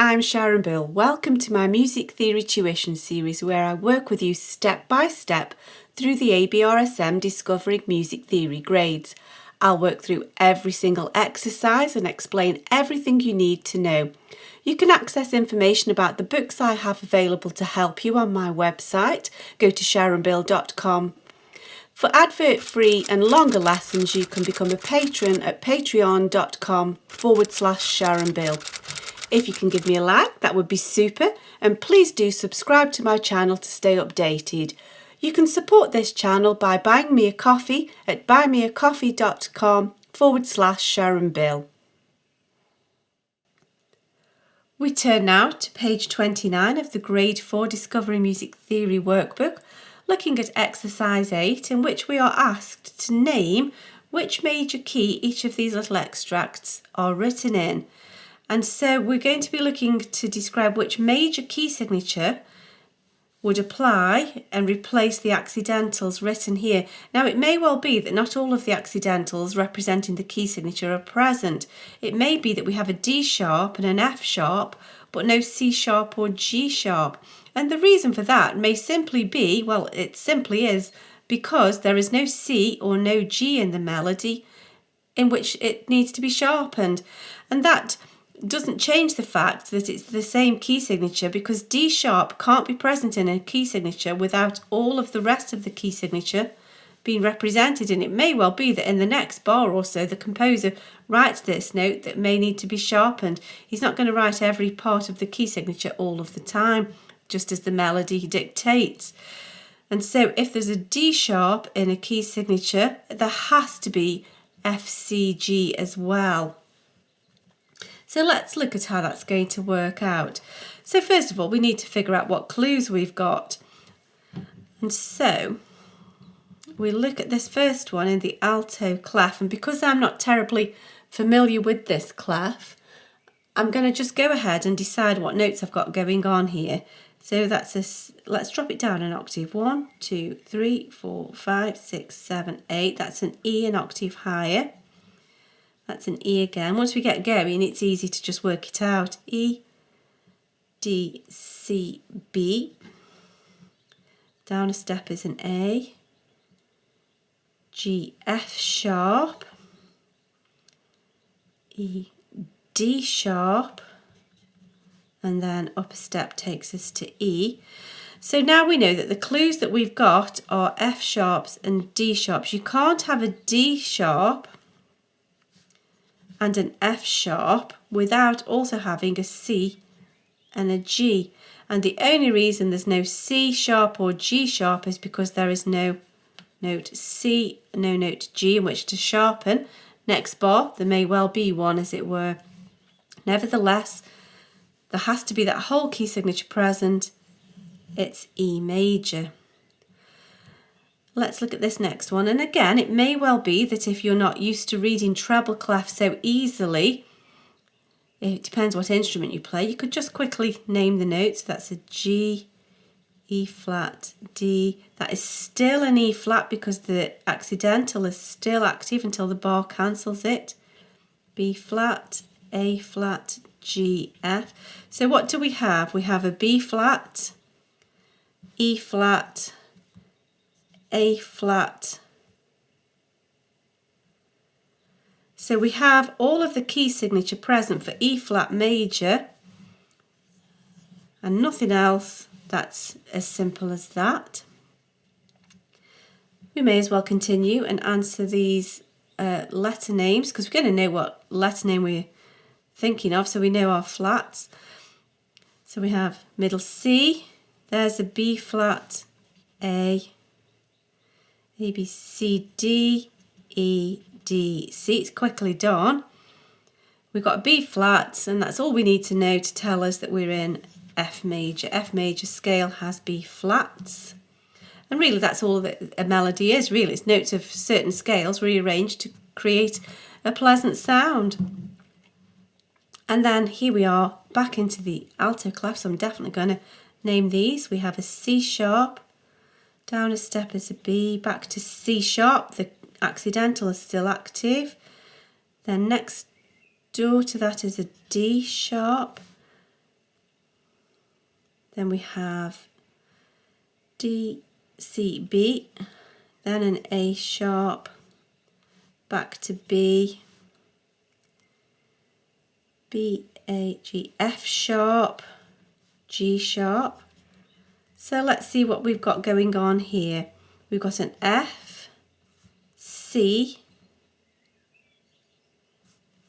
I'm Sharon Bill. Welcome to my Music Theory Tuition series where I work with you step by step through the ABRSM Discovering Music Theory grades. I'll work through every single exercise and explain everything you need to know. You can access information about the books I have available to help you on my website. Go to sharonbill.com. For advert-free and longer lessons, you can become a patron at patreon.com/SharonBill. If you can give me a like, that would be super, and please do subscribe to my channel to stay updated. You can support this channel by buying me a coffee at buymeacoffee.com/SharonBill. We turn now to page 29 of the Grade 4 Discovering Music Theory workbook, looking at exercise 8, in which we are asked to name which major key each of these little extracts are written in. And so we're going to be looking to describe which major key signature would apply and replace the accidentals written here. Now it may well be that not all of the accidentals representing the key signature are present. It may be that we have a D sharp and an F sharp, but no C sharp or G sharp. And the reason for that may simply be, well, it simply is because there is no C or no G in the melody in which it needs to be sharpened. And that doesn't change the fact that it's the same key signature, because D sharp can't be present in a key signature without all of the rest of the key signature being represented. And it may well be that in the next bar or so the composer writes this note that may need to be sharpened. He's not going to write every part of the key signature all of the time, just as the melody dictates. And so if there's a D sharp in a key signature, there has to be F, C, G as well. So let's look at how that's going to work out. So first of all, we need to figure out what clues we've got. And so we look at this first one in the alto clef, and because I'm not terribly familiar with this clef, I'm going to just go ahead and decide what notes I've got going on here. So let's drop it down an octave. 1, 2, 3, 4, 5, 6, 7, 8. That's an E an octave higher. That's an E again. Once we get going, it's easy to just work it out. E, D, C, B. Down a step is an A. G, F sharp. E, D sharp. And then up a step takes us to E. So now we know that the clues that we've got are F sharps and D sharps. You can't have a D sharp and an F sharp without also having a C and a G. And the only reason there's no C sharp or G sharp is because there is no note C, no note G in which to sharpen. Next bar, there may well be one, as it were. Nevertheless, there has to be that whole key signature present. It's E major. Let's look at this next one. And again, it may well be that if you're not used to reading treble clef so easily, it depends what instrument you play, you could just quickly name the notes. That's a G, E flat, D. That is still an E flat because the accidental is still active until the bar cancels it. B flat, A flat, G, F. So what do we have? We have a B flat, E flat, A flat. So we have all of the key signature present for E flat major and nothing else. That's as simple as that. We may as well continue and answer these letter names, because we're going to know what letter name we're thinking of, so we know our flats. So we have middle C, there's a B flat, A, B, C, D, E, D, C. It's quickly done. We've got a B flat, and that's all we need to know to tell us that we're in F major. F major scale has B flats. And really that's all that a melody is, really. It's notes of certain scales rearranged to create a pleasant sound. And then here we are back into the alto clef, so I'm definitely going to name these. We have a C sharp, down a step is a B, back to C sharp, the accidental is still active. Then next door to that is a D sharp, then we have D, C, B, then an A sharp, back to B, B, A, G, F sharp, G sharp. So let's see what we've got going on here. We've got an F, C,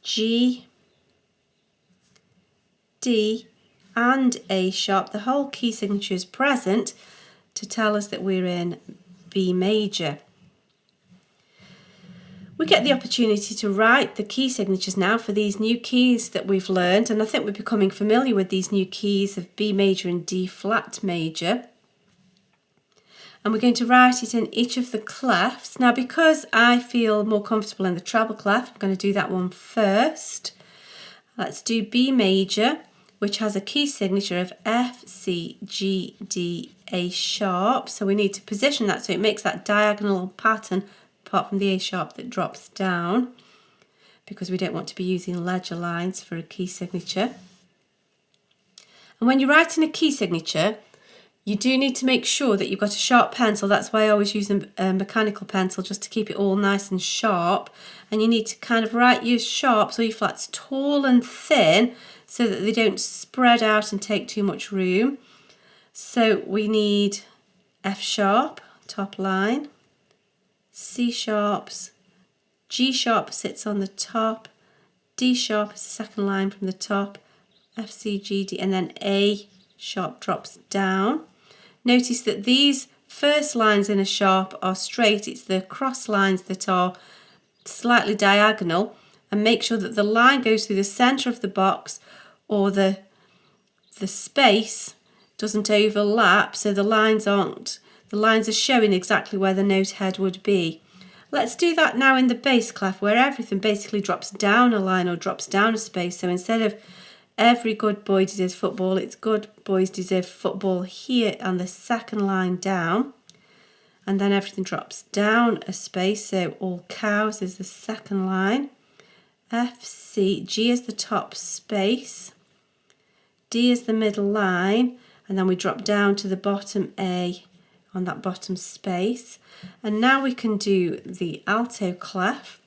G, D and A sharp. The whole key signature is present to tell us that we're in B major. We get the opportunity to write the key signatures now for these new keys that we've learned, and I think we're becoming familiar with these new keys of B major and D flat major. And we're going to write it in each of the clefs. Now, because I feel more comfortable in the treble clef, I'm going to do that one first. Let's do B major, which has a key signature of F, C, G, D, A sharp. So we need to position that so it makes that diagonal pattern apart from the A sharp that drops down, because we don't want to be using ledger lines for a key signature. And when you're writing a key signature, you do need to make sure that you've got a sharp pencil. That's why I always use a mechanical pencil, just to keep it all nice and sharp. And you need to kind of write your sharps or your flats tall and thin so that they don't spread out and take too much room. So we need F sharp, top line, C sharps, G sharp sits on the top, D sharp is the second line from the top, F, C, G, D, and then A sharp drops down. Notice that these first lines in a sharp are straight. It's the cross lines that are slightly diagonal, and make sure that the line goes through the centre of the box, or the space doesn't overlap, so the lines are showing exactly where the note head would be. Let's do that now in the bass clef, where everything basically drops down a line or drops down a space. So instead of every good boy deserves football, it's good boys deserve football here on the second line down. And then everything drops down a space, so all cows is the second line. F, C, G is the top space, D is the middle line, and then we drop down to the bottom A on that bottom space. And now we can do the alto clef,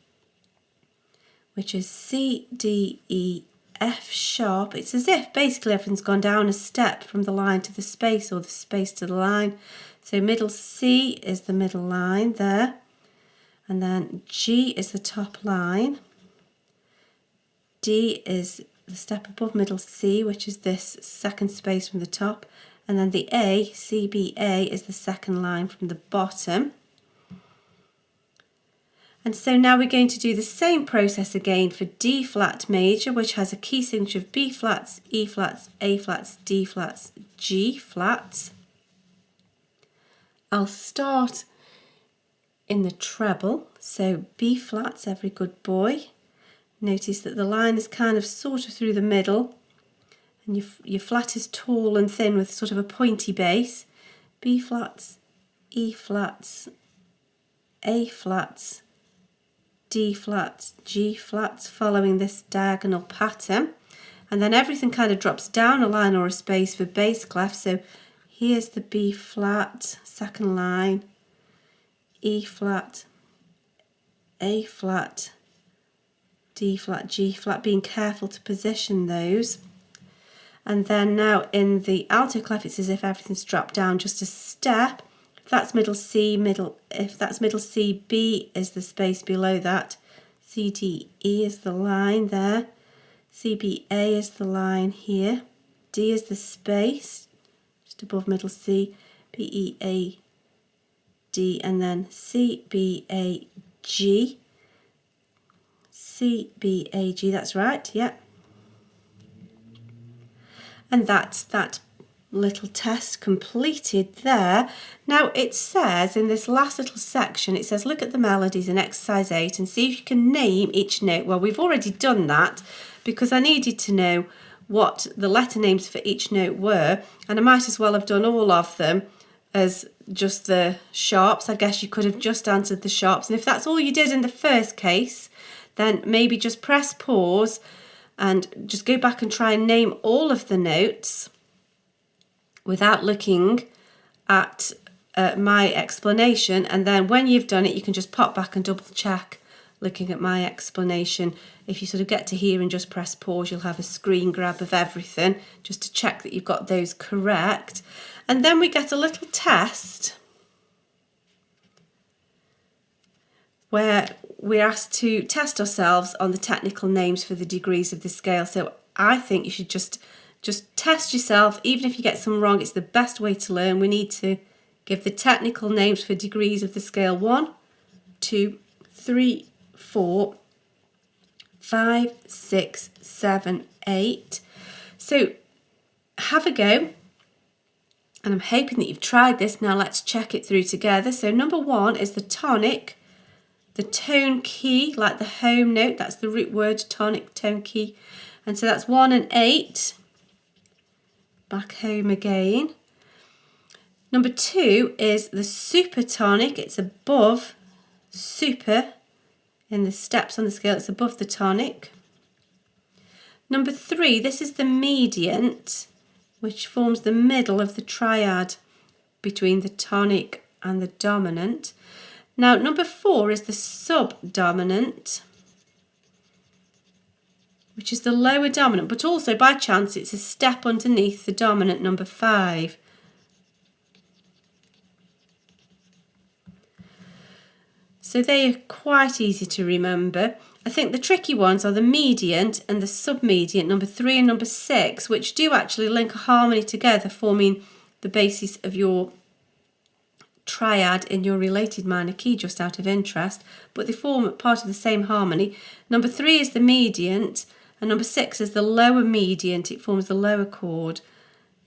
which is C, D, E, F sharp. It's as if basically everything's gone down a step from the line to the space, or the space to the line. So middle C is the middle line there, and then G is the top line, D is the step above middle C, which is this second space from the top, and then the A, C, B, A, is the second line from the bottom. And so now we're going to do the same process again for D flat major, which has a key signature of B flats, E flats, A flats, D flats, G flats. I'll start in the treble, so B flats, every good boy. Notice that the line is kind of sort of through the middle, and your flat is tall and thin with sort of a pointy base. B flats, E flats, A flats, D flats, G flats, following this diagonal pattern. And then everything kind of drops down a line or a space for bass clef. So here's the B flat, second line, E flat, A flat, D flat, G flat, being careful to position those. And then now in the alto clef, it's as if everything's dropped down just a step. If that's middle C, if that's middle C, B is the space below that. C, D, E is the line there. C, B, A is the line here. D is the space just above middle C. B, E, A, D, and then C, B, A, G. C, B, A, G, that's right, yeah. And that's that little test completed there. Now it says in this last little section, it says look at the melodies in exercise 8 and see if you can name each note. Well, we've already done that because I needed to know what the letter names for each note were, and I might as well have done all of them as just the sharps. I guess you could have just answered the sharps, and if that's all you did in the first case, then maybe just press pause and just go back and try and name all of the notes. without looking at my explanation, and then when you've done it you can just pop back and double check looking at my explanation. If you sort of get to here and just press pause, you'll have a screen grab of everything just to check that you've got those correct. And then we get a little test where we're asked to test ourselves on the technical names for the degrees of the scale. So I think you should just test yourself. Even if you get some wrong, it's the best way to learn. We need to give the technical names for degrees of the scale 1, 2, 3, 4, 5, 6, 7, 8. So have a go. And I'm hoping that you've tried this. Now let's check it through together. So number 1 is the tonic, the tone key, like the home note. That's the root word, tonic, tone key. And so that's 1 and 8. Back home again. Number 2 is the supertonic. It's above super in the steps on the scale. It's above the tonic. Number 3, this is the mediant, which forms the middle of the triad between the tonic and the dominant. Now, number 4 is the subdominant, which is the lower dominant, but also by chance it's a step underneath the dominant, number 5. So they are quite easy to remember. I think the tricky ones are the mediant and the submediant, number 3 and number 6, which do actually link a harmony together, forming the basis of your triad in your related minor key, just out of interest, but they form part of the same harmony. Number 3 is the mediant, and number 6 is the lower mediant. It forms the lower chord.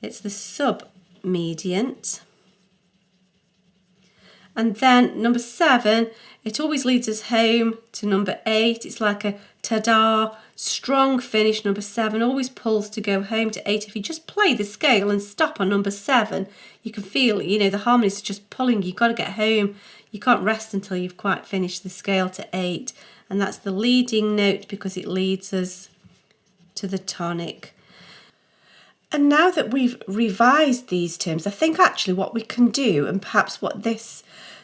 It's the submediant. And then number 7, it always leads us home to number 8. It's like a ta-da, strong finish. Number 7 always pulls to go home to 8. If you just play the scale and stop on number 7, you can feel, the harmonies are just pulling. You've got to get home. You can't rest until you've quite finished the scale to 8. And that's the leading note because it leads us to the tonic. And now that we've revised these terms, I think actually what we can do, and perhaps what this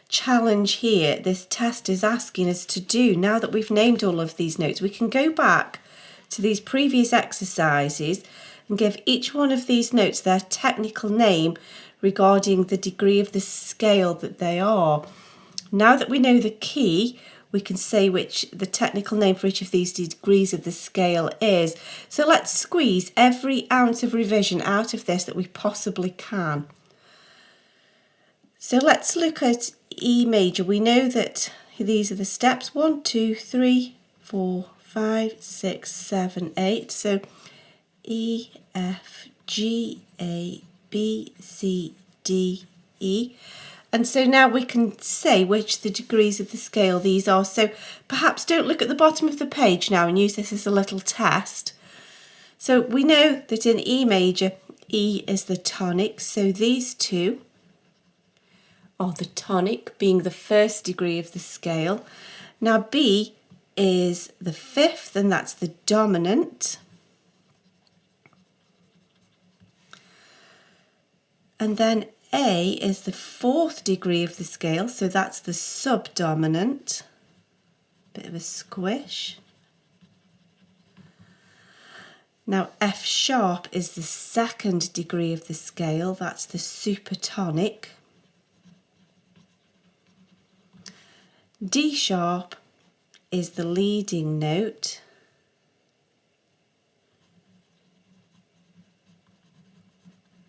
challenge here, this test is asking us to do, now that we've named all of these notes, we can go back to these previous exercises and give each one of these notes their technical name regarding the degree of the scale that they are. Now that we know the key, we can say which the technical name for each of these degrees of the scale is. So let's squeeze every ounce of revision out of this that we possibly can. So let's look at E major. We know that these are the steps 1, 2, 3, 4, 5, 6, 7, 8. So E, F, G, A, B, C, D, E. And so now we can say which the degrees of the scale these are. So perhaps don't look at the bottom of the page now and use this as a little test. So we know that in E major, E is the tonic. So these two are the tonic, being the first degree of the scale. Now B is the 5th, and that's the dominant. And then A is the 4th degree of the scale, so that's the subdominant. Bit of a squish. Now F sharp is the 2nd degree of the scale, that's the supertonic. D sharp is the leading note.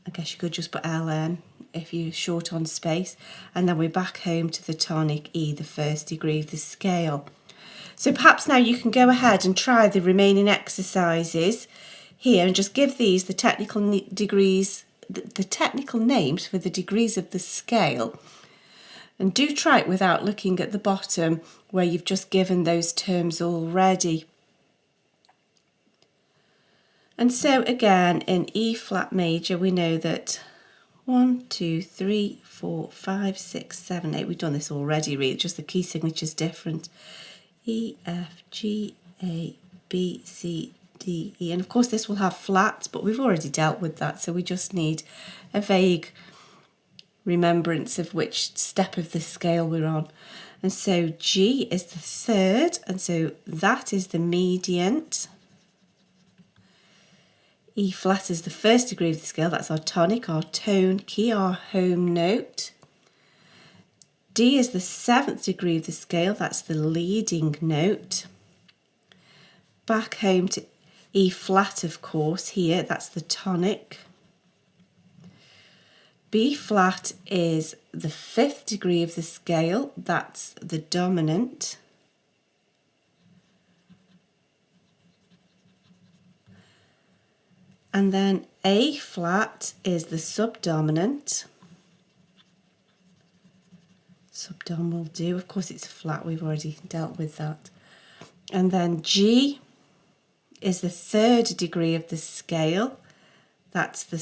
I guess you could just put LN if you're short on space. And then we're back home to the tonic E, the 1st degree of the scale. So perhaps now you can go ahead and try the remaining exercises here and just give these the technical degrees, the technical names for the degrees of the scale. And do try it without looking at the bottom where you've just given those terms already. And so again, in E flat major, we know that 1, 2, 3, 4, 5, 6, 7, 8. We've done this already, really, just the key signature is different. E, F, G, A, B, C, D, E. And of course this will have flats, but we've already dealt with that, so we just need a vague remembrance of which step of the scale we're on. And so G is the third, and so that is the mediant. E flat is the first degree of the scale, that's our tonic, our tone key, our home note. D is the seventh degree of the scale, that's the leading note. Back home to E flat, of course, here, that's the tonic. B flat is the fifth degree of the scale, that's the dominant. And then A flat is the subdominant. Subdom will do, of course it's flat, we've already dealt with that. And then G is the third degree of the scale, that's the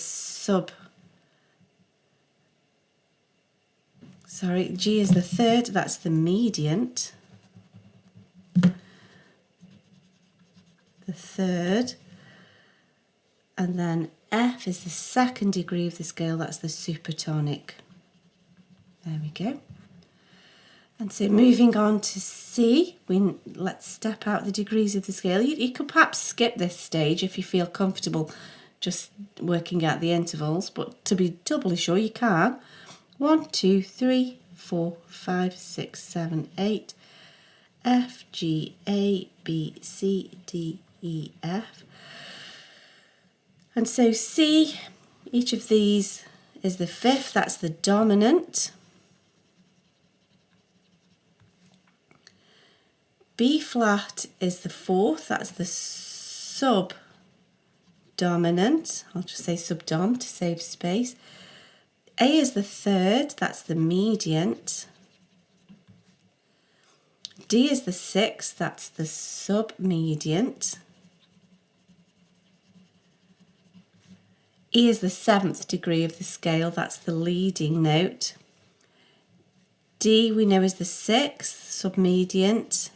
G is the third, that's the mediant. The third. And then F is the second degree of the scale, that's the supertonic. There we go. And so moving on to C, let's step out the degrees of the scale. You could perhaps skip this stage if you feel comfortable just working out the intervals, but to be doubly sure you can. 1, 2, 3, 4, 5, 6, 7, 8, F, G, A, B, C, D, E, F. And so C, each of these is the fifth, that's the dominant. B flat is the fourth, that's the subdominant. I'll just say subdom to save space. A is the third, that's the mediant. D is the sixth, that's the submediant. E is the seventh degree of the scale, that's the leading note. D we know is the sixth, submediant.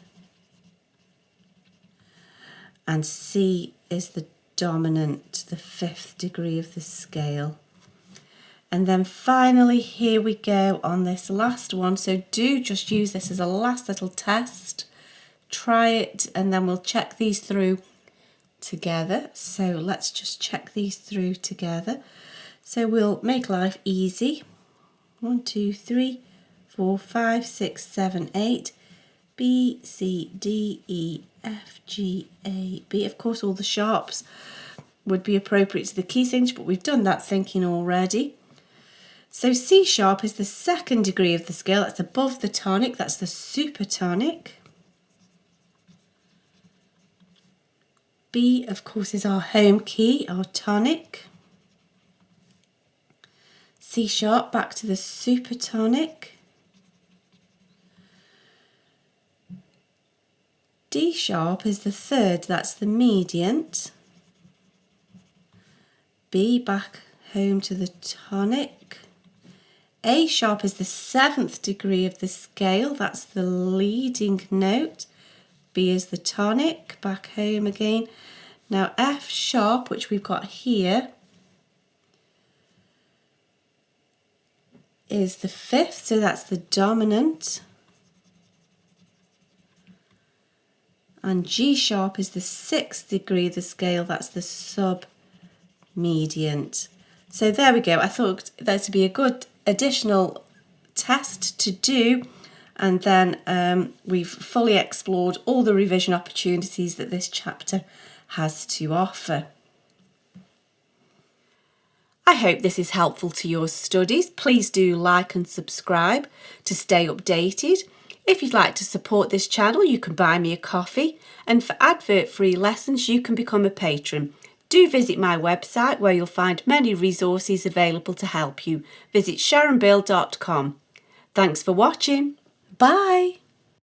And C is the dominant, the fifth degree of the scale. And then finally here we go on this last one, so do just use this as a last little test. Try it and then we'll check these through together. So let's just check these through together. So we'll make life easy. 1, 2, 3, 4, 5, 6, 7, 8. B, C, D, E, F, G, A, B. Of course all the sharps would be appropriate to the key signature, but we've done that thinking already. So C sharp is the second degree of the scale, that's above the tonic, that's the supertonic. B, of course, is our home key, our tonic. C sharp back to the supertonic. D sharp is the third, that's the mediant. B back home to the tonic. A sharp is the seventh degree of the scale, that's the leading note. B is the tonic, back home again. Now F sharp, which we've got here, is the fifth, so that's the dominant. And G sharp is the sixth degree of the scale, that's the submediant. So there we go. I thought that would be a good additional test to do, and then we've fully explored all the revision opportunities that this chapter has to offer. I hope this is helpful to your studies. Please do like and subscribe to stay updated. If you'd like to support this channel, you can buy me a coffee, and for advert-free lessons you can become a patron. Do visit my website where you'll find many resources available to help you. Visit sharonbill.com. Thanks for watching. Bye.